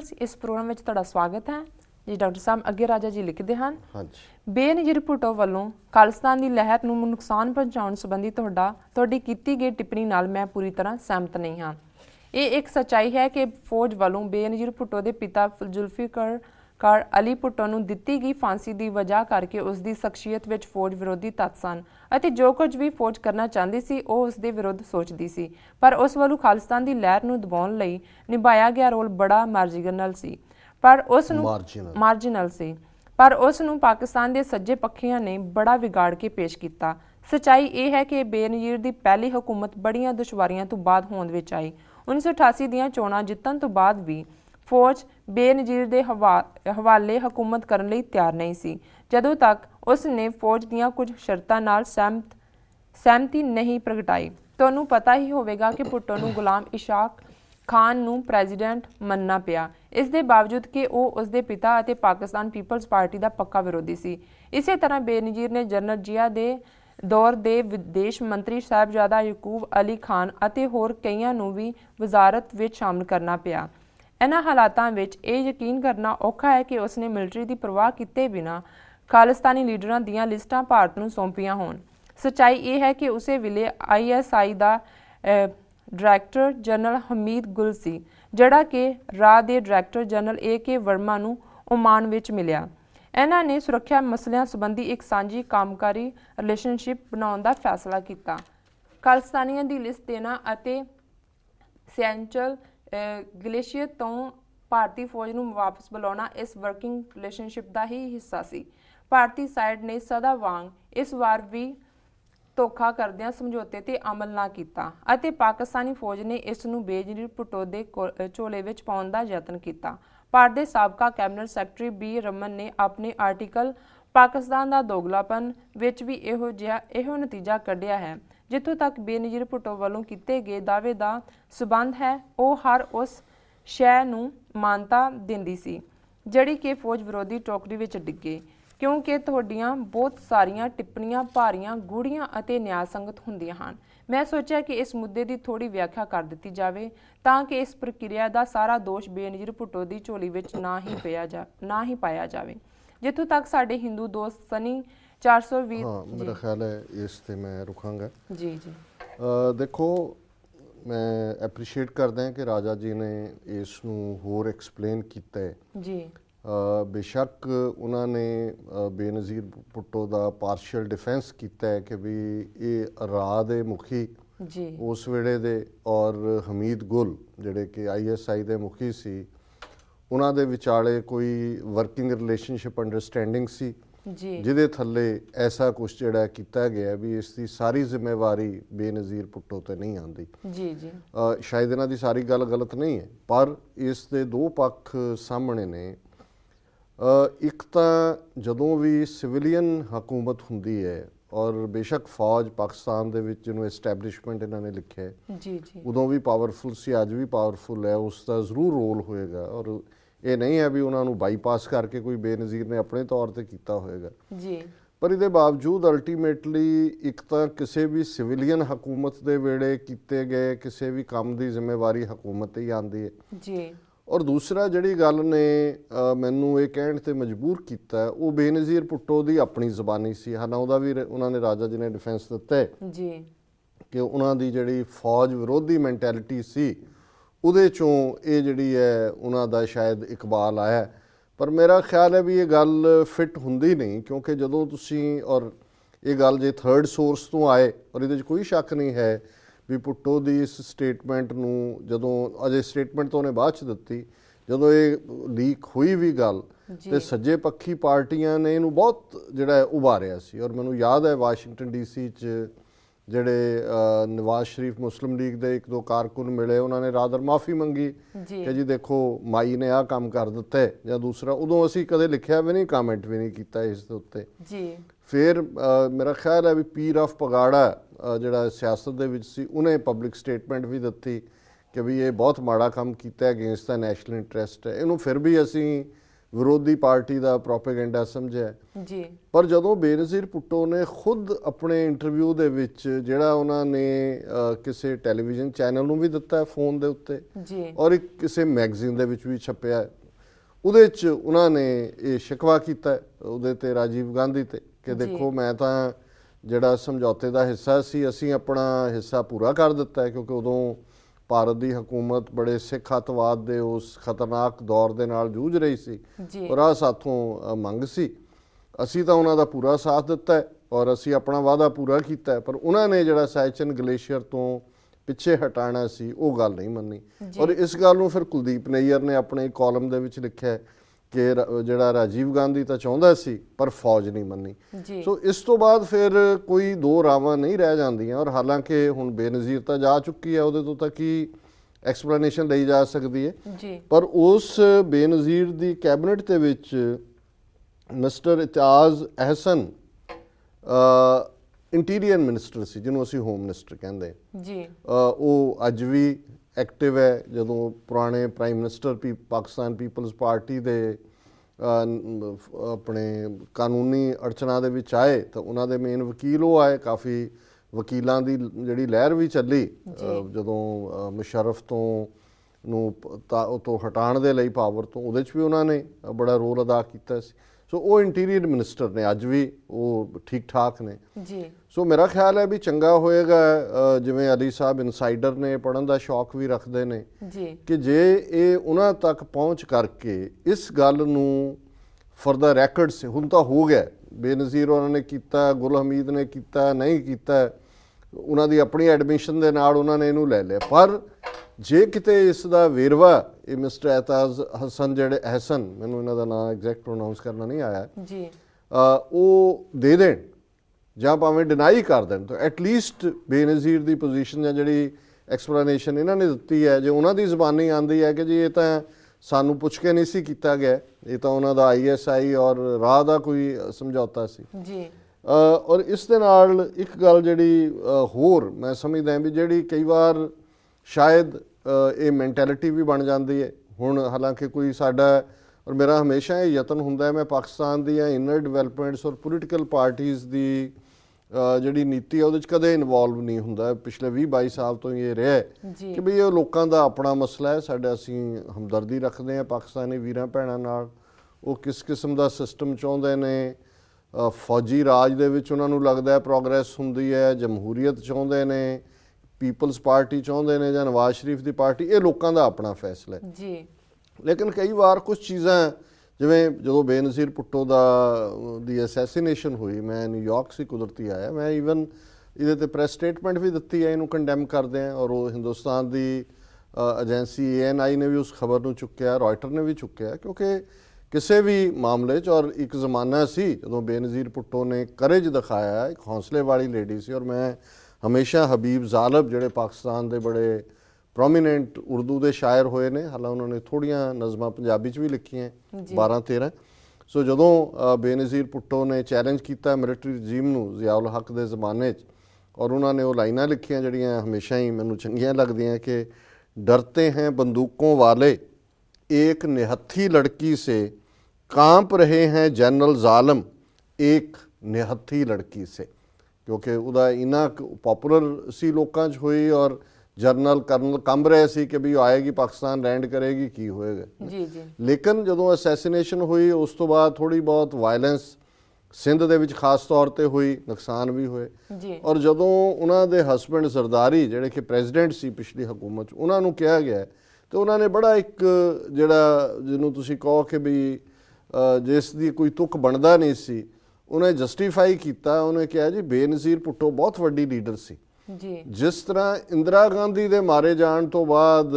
Viewers इस programme में तुहाडा स्वागत है जी। डॉक्टर साहब अगे राजा जी लिखते हैं, हाँ बेनजीर भुट्टो वालों खालिस्तान की लहर नूं नुकसान पहुँचाने संबंधी तुहाडी कीती गई टिप्पणी नाल मैं पूरी तरह सहमत नहीं हाँ। ये एक सच्चाई है कि फौज वालों बेनजीर भुट्टो के पिता जुल्फिकार अली भुट्टो नूं दित्ती गई फांसी की वजह करके उसकी शख्सियत विच फौज विरोधी तत्त सन ਅਤੇ जो कुछ भी फौज करना चाहती सी ਉਹ ਉਸ ਦੇ ਵਿਰੁੱਧ ਸੋਚਦੀ ਸੀ, पर उस ਵੱਲੋਂ खालिस्तान की लहर ਨੂੰ ਦਬਾਉਣ ਲਈ ਨਿਭਾਇਆ ਗਿਆ ਰੋਲ ਬੜਾ ਮਾਰਜਨਲ ਸੀ। पर उस नूं पाकिस्तान के सज्जे पक्षियां ने बड़ा विगाड़ के पेश किया। सच्चाई यह है कि बेनजीर की पहली हुकूमत बड़ियां दुश्वारियां तो बाद होंद विच आई। 1988 दीयां चोणां जितण तो बाद भी फौज बेनजीर के हवाले हुकूमत करने लई तैयार नहीं सी, जदों तक उसने फौज दीयां कुछ शर्तां नाल सहमति नहीं प्रगटाई। तुहानूं पता ही होवेगा कि भुट्टो नूं गुलाम इशाक खान नूं प्रेजिडेंट मनना पिया, इस दे बावजूद कि वह उसके पिता और पाकिस्तान पीपल्स पार्टी का पक्का विरोधी सी। इसे तरह बेनजीर ने जनरल जिया के दौर के विदेश मंत्री साहिबजादा यकूब अली खान और होर कईयां नूं भी वजारत विच शामिल करना पिया। इन्हां हालातां विच यह यकीन करना औखा है कि उसने मिलिटरी की परवाह किए बिना खालिस्तानी लीडरां दीयां लिस्टां भारत नूं सौंपियां होण। सच्चाई यह है कि उस वेले ISI का डायरैक्टर जनरल हमीद गुल सी, जिहड़ा कि राह के डायरैक्टर जनरल AK वर्मा नूं ओमान विच मिलिया। इन्हां ने सुरक्षा मसलिਆਂ संबंधी एक सांझी कामकारी रिलेशनशिप बनाउण दा फैसला किया। खालिस्तानियों की लिस्ट देना ਅਤੇ सेंट्रल ग्लेशियर तो भारतीय फौज नूं वापस बुलाना इस वर्किंग रिलेशनशिप का ही हिस्सा सी। भारतीय साइड ने सदा वांग इस वार भी धोखा करदियां समझौते ते अमल ना किया ਅਤੇ पाकिस्तानी फौज ने इस नूं बेनजीर भुट्टो के झोले विच पाउण दा यतन किया। भारत के साबका कैबिनेट सैकटरी B रमन ने अपने आर्टिकल पाकिस्तान का दोगलापन विच भी इहो नतीजा कढ़िया है। जिथों तक बेनजीर भुट्टो वालों किए गए दावे का संबंध है, वह हर उस शय नूं मानता दिंदी सी जिहड़ी कि फौज विरोधी टोकरी विच डिगे, क्योंकि तुहाडीआं बहुत सारियां टिप्पणियां भारियां गूढ़ियां ਅਤੇ न्यायसंगत ਹੁੰਦੀਆਂ ਹਨ। मैं सोचा कि इस मुद्दे की थोड़ी व्याख्या कर दी जाए ताकि इस प्रक्रिया का सारा दोष बेनजीर भुट्टो की झोली विच ना ही पाया जाए। जिथों तक साडे हिंदू दोस्त सनी 420 मेरा ख्याल है इस ते मैं रुकांगा जी जी। देखो मैं एप्रीशिएट करदा कि राजा जी ने इसनूं होर एक्सप्लेन किया है जी। बेशक उन्होंने बेनज़ीर भुट्टो का पार्शियल डिफेंस किया है कि भी ये राह के मुखी जी उस वेले दे और हमीद गुल जिहड़े कि ISI के मुखी सी, उन्हां दे विचाले कोई वर्किंग रिलेशनशिप अंडरस्टैंडिंग सी जिहदे थल्ले ऐसा कुछ जिहड़ा किया गया भी इसकी सारी जिम्मेवारी बेनज़ीर भुट्टो ते नहीं आती जी जी। शायद इन्हां दी सारी गल गलत नहीं है, पर इस दे दो पक्ष सामने ने। एक तो जदों भी सिविलियन हुकूमत हुंदी है और बेशक फौज पाकिस्तान दे विच जिन्होंने एस्टैबलिशमेंट इन्होंने लिखे जी जी उदों भी पावरफुल सी, अज भी पावरफुल है, उसका जरूर रोल होएगा। और ये नहीं है भी उन्होंने बाईपास करके कोई बेनज़ीर ने अपने तौर पर किया होएगा जी। पर इहदे बावजूद अल्टीमेटली एक तो किसी भी सिविलियन हुकूमत के वेले किए गए किसी भी काम की जिम्मेवारी हुकूमत ही आती है जी। और दूसरा जिहड़ी गल ने मैनू ये कहण ते मजबूर किया वो बेनज़ीर भुट्टो की अपनी ज़बानी सी। हाँ उहदा भी उन्होंने राजा जी ने डिफेंस दिता है जी कि उन्हां दी जिहड़ी फौज विरोधी मैंटैलिटी सी उहदे चों ये जिहड़ी है उन्हां दा शायद इकबाल आया। पर मेरा ख्याल है भी ये गल फिट हुंदी नहीं, क्योंकि जदों तुसीं और ये गल जे थर्ड सोर्स तो आए और इहदे कोई शक नहीं है भी भुट्टो की इस स्टेटमेंट नूं जदों अजे स्टेटमेंट तो उन्हें बाद च दित्ती, जदों ये लीक हुई भी गल तो सज्जे पक्षी पार्टियां ने इनू बहुत जिहड़ा उभारिया सी। और मैनू याद है वाशिंगटन DC च जिहड़े नवाज शरीफ मुस्लिम लीग के एक दो कारकुन मिले, उन्होंने रादर माफ़ी मंगी कि जी देखो माई ने आ काम कर दिता है, या दूसरा उदों असीं कदे लिखिया भी नहीं, कामेंट भी नहीं किया इस दे उत्ते जी। फिर मेरा ख्याल है भी पीर ऑफ पगाड़ा जिहड़ा सियासत दे विच सी उन्हें पब्लिक स्टेटमेंट भी दी कि भी ये बहुत माड़ा काम किया अगेंस्ट द नैशनल इंटरस्ट है, इनू फिर भी असीं ਵਿਰੋਧੀ ਪਾਰਟੀ ਦਾ ਪ੍ਰੋਪੇਗੈਂਡਾ ਸਮਝਿਆ ਜੀ। ਪਰ ਜਦੋਂ ਬੇਨਜ਼ੀਰ ਭੁੱਟੋ ਨੇ ਖੁਦ ਆਪਣੇ ਇੰਟਰਵਿਊ ਦੇ ਵਿੱਚ, ਜਿਹੜਾ ਉਹਨਾਂ ਨੇ ਕਿਸੇ ਟੈਲੀਵਿਜ਼ਨ ਚੈਨਲ ਨੂੰ ਵੀ ਦਿੱਤਾ ਫੋਨ ਦੇ ਉੱਤੇ ਜੀ, ਔਰ ਇੱਕ ਕਿਸੇ ਮੈਗਜ਼ੀਨ ਦੇ ਵਿੱਚ ਵੀ ਛਪਿਆ, ਉਹਦੇ 'ਚ ਉਹਨਾਂ ਨੇ ਇਹ ਸ਼ਿਕਵਾ ਕੀਤਾ ਉਹਦੇ ਤੇ ਰਾਜੀਵ ਗਾਂਧੀ ਤੇ ਕਿ ਦੇਖੋ ਮੈਂ ਤਾਂ ਜਿਹੜਾ ਸਮਝੌਤੇ ਦਾ ਹਿੱਸਾ ਸੀ, ਅਸੀਂ ਆਪਣਾ ਹਿੱਸਾ ਪੂਰਾ ਕਰ ਦਿੱਤਾ ਹੈ, ਕਿਉਂਕਿ ਉਦੋਂ ਭਾਰਤ ਦੀ ਹਕੂਮਤ ਬੜੇ ਸਿੱਖ ਅੱਤਵਾਦ ਦੇ ਉਸ ਖਤਰਨਾਕ ਦੌਰ ਦੇ ਨਾਲ ਜੂਝ ਰਹੀ ਸੀ ਔਰ ਆਹ ਸਾਥੋਂ ਮੰਗ ਸੀ, ਅਸੀਂ ਤਾਂ ਉਹਨਾਂ ਦਾ ਪੂਰਾ ਸਾਥ ਦਿੱਤਾ ਹੈ ਔਰ ਅਸੀਂ ਆਪਣਾ ਵਾਅਦਾ ਪੂਰਾ ਕੀਤਾ ਹੈ। ਪਰ ਉਹਨਾਂ ਨੇ ਜਿਹੜਾ ਸਾਇਚਨ ਗਲੇਸ਼ੀਅਰ ਤੋਂ ਪਿੱਛੇ ਹਟਾਣਾ ਸੀ ਉਹ ਗੱਲ ਨਹੀਂ ਮੰਨੀ ਔਰ ਇਸ ਗੱਲ ਨੂੰ ਫਿਰ ਕੁਲਦੀਪ ਨਈਅਰ ਨੇ ਆਪਣੇ ਕਾਲਮ ਦੇ ਵਿੱਚ ਲਿਖਿਆ ਕਿ ਜਿਹੜਾ ਰਾਜੀਵ ਗਾਂਧੀ ਤਾਂ ਚਾਹੁੰਦਾ ਸੀ ਪਰ ਫੌਜ ਨਹੀਂ ਮੰਨੀ। ਸੋ ਇਸ ਤੋਂ ਬਾਅਦ ਫਿਰ ਕੋਈ ਦੋ ਰਾਵਾਂ ਨਹੀਂ ਰਹਿ ਜਾਂਦੀਆਂ ਔਰ ਹਾਲਾਂਕਿ ਹੁਣ ਬੇਨਜ਼ੀਰ ਤਾਂ ਜਾ ਚੁੱਕੀ ਹੈ, ਉਹਦੇ ਤੋਂ ਤਾਂ ਕੀ ਐਕਸਪਲੇਨੇਸ਼ਨ ਲਈ ਜਾ ਸਕਦੀ ਹੈ। ਪਰ ਉਸ ਬੇਨਜ਼ੀਰ ਦੀ ਕੈਬਨਿਟ ਦੇ ਵਿੱਚ ਮਿਸਟਰ ਇਤਾਜ਼ ਅਹਿਸਨ ਇੰਟੀਰੀਅਰ ਮਿਨਿਸਟਰ ਸੀ, ਜਿਹਨੂੰ ਅਸੀਂ ਹੋਮ ਮਿਨਿਸਟਰ ਕਹਿੰਦੇ ਜੀ। ਉਹ ਅੱਜ ਵੀ ਐਕਟਿਵ ਹੈ। ਜਦੋਂ ਪੁਰਾਣੇ prime minister Pakistan Peoples Party ਦੇ ਆਪਣੇ ਕਾਨੂੰਨੀ ਅੜਚਨਾ ਦੇ ਵਿੱਚ ਆਏ ਤਾਂ ਉਹਨਾਂ ਦੇ ਮੇਨ ਵਕੀਲ ਉਹ ਆਏ। ਕਾਫੀ ਵਕੀਲਾਂ ਦੀ ਜਿਹੜੀ ਲਹਿਰ ਵੀ ਚੱਲੀ ਜਦੋਂ ਮੁਸ਼ਰਫ ਤੋਂ ਹਟਾਉਣ ਦੇ ਲਈ ਪਾਵਰ ਤੋਂ, ਉਹਦੇ 'ਚ ਵੀ ਉਹਨਾਂ ਨੇ ਬੜਾ ਰੋਲ ਅਦਾ ਕੀਤਾ ਸੀ। ਸੋ ਉਹ ਇੰਟੀਰੀਅਰ ਮਿਨਿਸਟਰ ਨੇ, ਅੱਜ ਵੀ ਉਹ ਠੀਕ ਠਾਕ ਨੇ ਜੀ। ਸੋ ਮੇਰਾ ਖਿਆਲ ਹੈ ਵੀ ਚੰਗਾ ਹੋਏਗਾ, ਜਿਵੇਂ ਅਲੀ ਸਾਹਿਬ ਇਨਸਾਈਡਰ ਨੇ, ਪੜ੍ਹਨ ਦਾ ਸ਼ੌਕ ਵੀ ਰੱਖਦੇ ਨੇ ਜੀ, ਕਿ ਜੇ ਇਹ ਉਹਨਾਂ ਤੱਕ ਪਹੁੰਚ ਕਰਕੇ ਇਸ ਗੱਲ ਨੂੰ ਫॉर द ਰੈਕਰਡ ਸੇ, ਹੁਣ ਤਾਂ ਹੋ ਗਿਆ, ਬੇਨਜ਼ੀਰ ਉਹਨਾਂ ਨੇ ਕੀਤਾ, ਗੁਲ ਹਮੀਦ ਨੇ ਕੀਤਾ, ਨਹੀਂ ਕੀਤਾ, ਉਹਨਾਂ ਦੀ ਆਪਣੀ ਐਡਮਿਸ਼ਨ ਦੇ ਨਾਲ ਉਹਨਾਂ ਨੇ ਇਹਨੂੰ ਲੈ ਲਿਆ। ਪਰ ਜੇ ਕਿਤੇ ਇਸ ਦਾ ਵੇਰਵਾ ਇਹ ਮਿਸਟਰ ਇਤਾਜ਼ ਹਸਨ, ਜਿਹੜੇ ਅਹਿਸਨ, ਮੈਨੂੰ ਇਹਨਾਂ ਦਾ ਨਾਮ ਐਗਜ਼ੈਕਟ ਪ੍ਰੋਨਾਊਂਸ ਕਰਨਾ ਨਹੀਂ ਆਇਆ ਜੀ, ਉਹ ਦੇ ਦੇਣ ਜਾਂ ਭਾਵੇਂ ਡਿਨਾਈ ਕਰ ਦੇਣ, ਤਾਂ ਐਟਲੀਸਟ ਬੇਨਜ਼ੀਰ ਦੀ ਪੋਜੀਸ਼ਨ ਜਾਂ ਜਿਹੜੀ ਐਕਸਪਲੇਨੇਸ਼ਨ ਇਹਨਾਂ ਨੇ ਦਿੱਤੀ ਹੈ, ਜੇ ਉਹਨਾਂ ਦੀ ਜ਼ੁਬਾਨੀ ਆਉਂਦੀ ਹੈ ਕਿ ਜੀ ਇਹ ਤਾਂ ਸਾਨੂੰ ਪੁੱਛ ਕੇ ਨਹੀਂ ਸੀ ਕੀਤਾ ਗਿਆ, ਇਹ ਤਾਂ ਉਹਨਾਂ ਦਾ ISI ਔਰ ਰਾਹ ਦਾ ਕੋਈ ਸਮਝੌਤਾ ਸੀ ਜੀ। ਔਰ ਇਸ ਦੇ ਨਾਲ ਇੱਕ ਗੱਲ ਜਿਹੜੀ ਹੋਰ ਮੈਂ ਸਮਝਦਾ ਵੀ ਜਿਹੜੀ ਕਈ ਵਾਰ ਸ਼ਾਇਦ ਇਹ ਮੈਂਟੈਲਿਟੀ ਵੀ ਬਣ ਜਾਂਦੀ ਹੈ ਹੁਣ, ਹਾਲਾਂਕਿ ਕੋਈ ਸਾਡਾ ਔਰ ਮੇਰਾ ਹਮੇਸ਼ਾ ਇਹ ਯਤਨ ਹੁੰਦਾ ਹੈ, ਮੈਂ ਪਾਕਿਸਤਾਨ ਦੀਆਂ ਇਨਰ ਡਿਵੈਲਪਮੈਂਟਸ ਔਰ ਪੋਲੀਟੀਕਲ ਪਾਰਟੀਜ਼ ਦੀ ਜਿਹੜੀ ਨੀਤੀ ਹੈ ਉਹਦੇ 'ਚ ਕਦੇ ਇਨਵੋਲਵ ਨਹੀਂ ਹੁੰਦਾ। ਪਿਛਲੇ 20-22 ਸਾਲ ਤੋਂ ਇਹ ਰਿਹਾ ਕਿ ਵੀ ਇਹ ਲੋਕਾਂ ਦਾ ਆਪਣਾ ਮਸਲਾ ਹੈ, ਸਾਡਾ ਅਸੀਂ ਹਮਦਰਦੀ ਰੱਖਦੇ ਹਾਂ ਪਾਕਿਸਤਾਨੀ ਵੀਰਾਂ ਭੈਣਾਂ ਨਾਲ। ਉਹ ਕਿਸ ਕਿਸਮ ਦਾ ਸਿਸਟਮ ਚਾਹੁੰਦੇ ਨੇ, ਫੌਜੀ ਰਾਜ ਦੇ ਵਿੱਚ ਉਹਨਾਂ ਨੂੰ ਲੱਗਦਾ ਹੈ ਪ੍ਰੋਗਰੈਸ ਹੁੰਦੀ ਹੈ, ਜਮਹੂਰੀਅਤ ਚਾਹੁੰਦੇ ਨੇ, ਪੀਪਲਜ਼ ਪਾਰਟੀ ਚਾਹੁੰਦੇ ਨੇ ਜਾਂ ਨਵਾਜ਼ ਸ਼ਰੀਫ ਦੀ ਪਾਰਟੀ, ਇਹ ਲੋਕਾਂ ਦਾ ਆਪਣਾ ਫੈਸਲਾ ਹੈ ਜੀ। ਲੇਕਿਨ ਕਈ ਵਾਰ ਕੁਝ ਚੀਜ਼ਾਂ, ਜਿਵੇਂ ਜਦੋਂ ਬੇਨਜ਼ੀਰ ਭੁੱਟੋ ਦੀ ਅਸੈਸੀਨੇਸ਼ਨ ਹੋਈ, ਮੈਂ ਨਿਊਯਾਰਕ ਸੀ, ਕੁਦਰਤੀ ਆਇਆ, ਮੈਂ ਈਵਨ ਇਹਦੇ ਤੇ ਪ੍ਰੈਸ ਸਟੇਟਮੈਂਟ ਵੀ ਦਿੱਤੀ ਹੈ, ਇਹਨੂੰ ਕੰਡੈਮ ਕਰਦੇ ਹਾਂ ਔਰ ਉਹ ਹਿੰਦੁਸਤਾਨ ਦੀ ਏਜੰਸੀ ANI ਨੇ ਵੀ ਉਸ ਖਬਰ ਨੂੰ ਚੁੱਕਿਆ, ਰॉयटर ਨੇ ਵੀ ਚੁੱਕਿਆ, ਕਿਉਂਕਿ ਕਿਸੇ ਵੀ ਮਾਮਲੇ 'ਚ, ਔਰ ਇੱਕ ਜ਼ਮਾਨਾ ਸੀ ਜਦੋਂ ਬੇਨਜ਼ੀਰ ਭੁੱਟੋ ਨੇ ਕਰੇਜ ਦਿਖਾਇਆ, ਇੱਕ ਹੌਸਲੇ ਵਾਲੀ ਲੇਡੀ ਸੀ। ਔਰ ਮੈਂ ਹਮੇਸ਼ਾ ਹਬੀਬ ਜ਼ਾਲਬ, ਜਿਹੜੇ ਪਾਕਿਸਤਾਨ ਦੇ ਬੜੇ ਪ੍ਰੋਮੀਨੈਂਟ ਉਰਦੂ ਦੇ ਸ਼ਾਇਰ ਹੋਏ ਨੇ, ਹਾਲਾਂ ਉਹਨਾਂ ਨੇ ਥੋੜ੍ਹੀਆਂ ਨਜ਼ਮਾਂ ਪੰਜਾਬੀ 'ਚ ਵੀ ਲਿਖੀਆਂ 12-13। ਸੋ ਜਦੋਂ ਬੇਨਜ਼ੀਰ ਭੁੱਟੋ ਨੇ ਚੈਲੰਜ ਕੀਤਾ ਮਿਲਟਰੀ ਰਜੀਮ ਨੂੰ ਜ਼ਿਆਉਲ ਹਕ ਦੇ ਜ਼ਮਾਨੇ 'ਚ, ਔਰ ਉਹਨਾਂ ਨੇ ਉਹ ਲਾਈਨਾਂ ਲਿਖੀਆਂ ਜਿਹੜੀਆਂ ਹਮੇਸ਼ਾ ਹੀ ਮੈਨੂੰ ਚੰਗੀਆਂ ਲੱਗਦੀਆਂ ਕਿ ਡਰਤੇ हैं बंदूकों वाले एक निहत्थी लड़की से, कांप रहे हैं जनरल ਜ਼ਾਲਮ एक निहत्थी लड़की से, ਕਿਉਂਕਿ ਉਹਦਾ ਇੰਨਾ ਪੋਪੂਲਰ ਸੀ ਲੋਕਾਂ 'ਚ ਹੋਈ ਔਰ ਜਨਰਲ ਕਰਨਲ ਕੰਬ ਰਹੇ ਸੀ ਕਿ ਵੀ ਆਏਗੀ ਪਾਕਿਸਤਾਨ ਲੈਂਡ ਕਰੇਗੀ, ਕੀ ਹੋਏਗਾ ਜੀ ਜੀ। ਲੇਕਿਨ ਜਦੋਂ ਅਸੈਸੀਨੇਸ਼ਨ ਹੋਈ ਉਸ ਤੋਂ ਬਾਅਦ ਥੋੜ੍ਹੀ ਬਹੁਤ ਵਾਇਲੈਂਸ ਸਿੰਧ ਦੇ ਵਿੱਚ ਖਾਸ ਤੌਰ ਤੇ ਹੋਈ, ਨੁਕਸਾਨ ਵੀ ਹੋਏ ਜੀ। ਔਰ ਜਦੋਂ ਉਹਨਾਂ ਦੇ ਹਸਬੈਂਡ ਜ਼ਰਦਾਰੀ, ਜਿਹੜੇ ਕਿ ਪ੍ਰੈਜ਼ੀਡੈਂਟ ਸੀ ਪਿਛਲੀ ਹਕੂਮਤ 'ਚ, ਉਹਨਾਂ ਨੂੰ ਕਿਹਾ ਗਿਆ ਤੇ ਉਹਨਾਂ ਨੇ ਬੜਾ ਇੱਕ ਜਿਹੜਾ ਜਿਹਨੂੰ ਤੁਸੀਂ ਕਹੋ ਕਿ ਵੀ ਜਿਸ ਦੀ ਕੋਈ ਤੁਕ ਬਣਦਾ ਨਹੀਂ ਸੀ, ਉਹਨੇ ਜਸਟੀਫਾਈ ਕੀਤਾ। ਉਹਨੇ ਕਿਹਾ ਜੀ ਬੇਨਜ਼ੀਰ ਭੁੱਟੋ ਬਹੁਤ ਵੱਡੀ ਲੀਡਰ ਸੀ ਜੀ। ਜਿਸ ਤਰ੍ਹਾਂ ਇੰਦਰਾ ਗਾਂਧੀ ਦੇ ਮਾਰੇ ਜਾਣ ਤੋਂ ਬਾਅਦ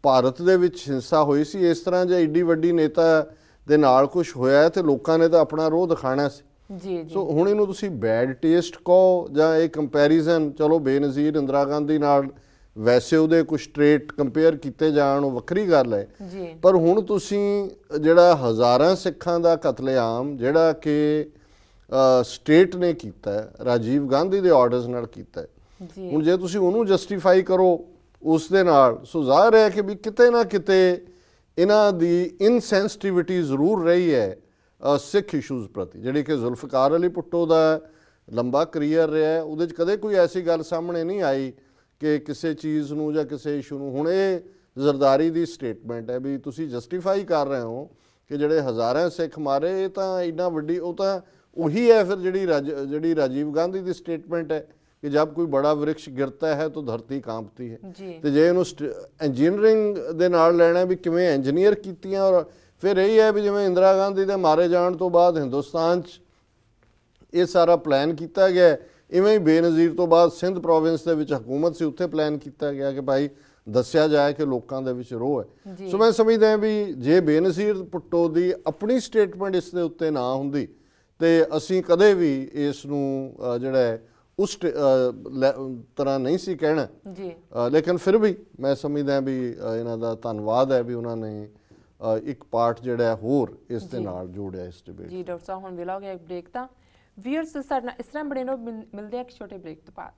ਭਾਰਤ ਦੇ ਵਿੱਚ ਹਿੰਸਾ ਹੋਈ ਸੀ, ਇਸ ਤਰ੍ਹਾਂ ਜੇ ਏਡੀ ਵੱਡੀ ਨੇਤਾ ਦੇ ਨਾਲ ਕੁਝ ਹੋਇਆ ਤੇ ਲੋਕਾਂ ਨੇ ਤਾਂ ਆਪਣਾ ਰੋਹ ਦਿਖਾਣਾ ਸੀ ਜੀ। ਸੋ ਹੁਣ ਇਹਨੂੰ ਤੁਸੀਂ ਬੈਡ ਟੇਸਟ ਕਹੋ ਜਾਂ ਇਹ ਕੰਪੈਰੀਜ਼ਨ, ਚਲੋ ਬੇਨਜ਼ੀਰ ਇੰਦਰਾ ਗਾਂਧੀ ਨਾਲ ਵੈਸੇ ਉਹਦੇ ਕੁਝ ਟ੍ਰੇਟ ਕੰਪੇਅਰ ਕੀਤੇ ਜਾਣ, ਉਹ ਵੱਖਰੀ ਗੱਲ ਹੈ ਜੀ। ਪਰ ਹੁਣ ਤੁਸੀਂ ਜਿਹੜਾ ਹਜ਼ਾਰਾਂ ਸਿੱਖਾਂ ਦਾ ਕਤਲੇਆਮ ਜਿਹੜਾ ਕਿ ਸਟੇਟ ਨੇ ਕੀਤਾ, ਰਾਜੀਵ ਗਾਂਧੀ ਦੇ ਆਰਡਰਸ ਨਾਲ ਕੀਤਾ, ਹੁਣ ਜੇ ਤੁਸੀਂ ਉਹਨੂੰ ਜਸਟੀਫਾਈ ਕਰੋ ਉਸ ਦੇ ਨਾਲ, ਸੋ ਜ਼ਾਹਿਰ ਹੈ ਕਿ ਵੀ ਕਿਤੇ ਨਾ ਕਿਤੇ ਇਹਨਾਂ ਦੀ ਇਨਸੈਂਸਿਟਿਵਿਟੀ ਜ਼ਰੂਰ ਰਹੀ ਹੈ ਸਿੱਖ ਇਸ਼ੂਜ਼ ਪ੍ਰਤੀ। ਜਿਹੜੀ ਕਿ ਜ਼ੁਲਫਕਾਰ ਅਲੀ ਭੁੱਟੋ ਦਾ ਲੰਬਾ ਕਰੀਅਰ ਰਿਹਾ ਹੈ, ਉਹਦੇ 'ਚ ਕਦੇ ਕੋਈ ਐਸੀ ਗੱਲ ਸਾਹਮਣੇ ਨਹੀਂ ਆਈ ਕਿ ਕਿਸੇ ਚੀਜ਼ ਨੂੰ ਜਾਂ ਕਿਸੇ ਇਸ਼ੂ ਨੂੰ। ਹੁਣ ਇਹ ਜ਼ਰਦਾਰੀ ਦੀ ਸਟੇਟਮੈਂਟ ਹੈ ਵੀ ਤੁਸੀਂ ਜਸਟੀਫਾਈ ਕਰ ਰਹੇ ਹੋ ਕਿ ਜਿਹੜੇ ਹਜ਼ਾਰਾਂ ਸਿੱਖ ਮਾਰੇ, ਇਹ ਤਾਂ ਇੰਨਾ ਵੱਡੀ, ਉਹ ਤਾਂ ਉਹੀ ਹੈ ਫਿਰ ਜਿਹੜੀ ਰਾਜੀਵ ਗਾਂਧੀ ਦੀ ਸਟੇਟਮੈਂਟ ਹੈ कि जब कोई बड़ा वृक्ष गिरता है तो धरती कांपती है। तो जे इनू इंजीनियरिंग दे नाल लेना भी किवें इंजीनियर कीतियां, और फिर यही है भी जिवें इंदिरा गांधी दे मारे जाण तो बाद हिंदुस्तान ये सारा प्लान किया गया, इवें ही बेनज़ीर तो बाद सिंध प्रोविंस दे विच हुकूमत सी, उत्थे प्लान किया गया कि भाई दस्या जाए कि लोगों दे विच रोह है। सो मैं समझदा भी जे बेनज़ीर भुट्टो दी अपनी स्टेटमेंट इस दे उत्ते ना हुंदी ते असीं कदे भी इस नूं जिहड़ा है उस तरह नहीं सी कहना जी। लेकिन फिर भी मैं समझदा भी इन्हां दा धन्नवाद है भी उन्होंने एक पार्ट जिहड़ा होर इस दे नाल जोड़िया इस डिबेट। जी डॉक्टर साहब हुण वेला हो गया एक ब्रेक दा। व्यूअर्स साडे नाल इस तरह बने रहो, मिलदे एक छोटे ब्रेक तो बाद।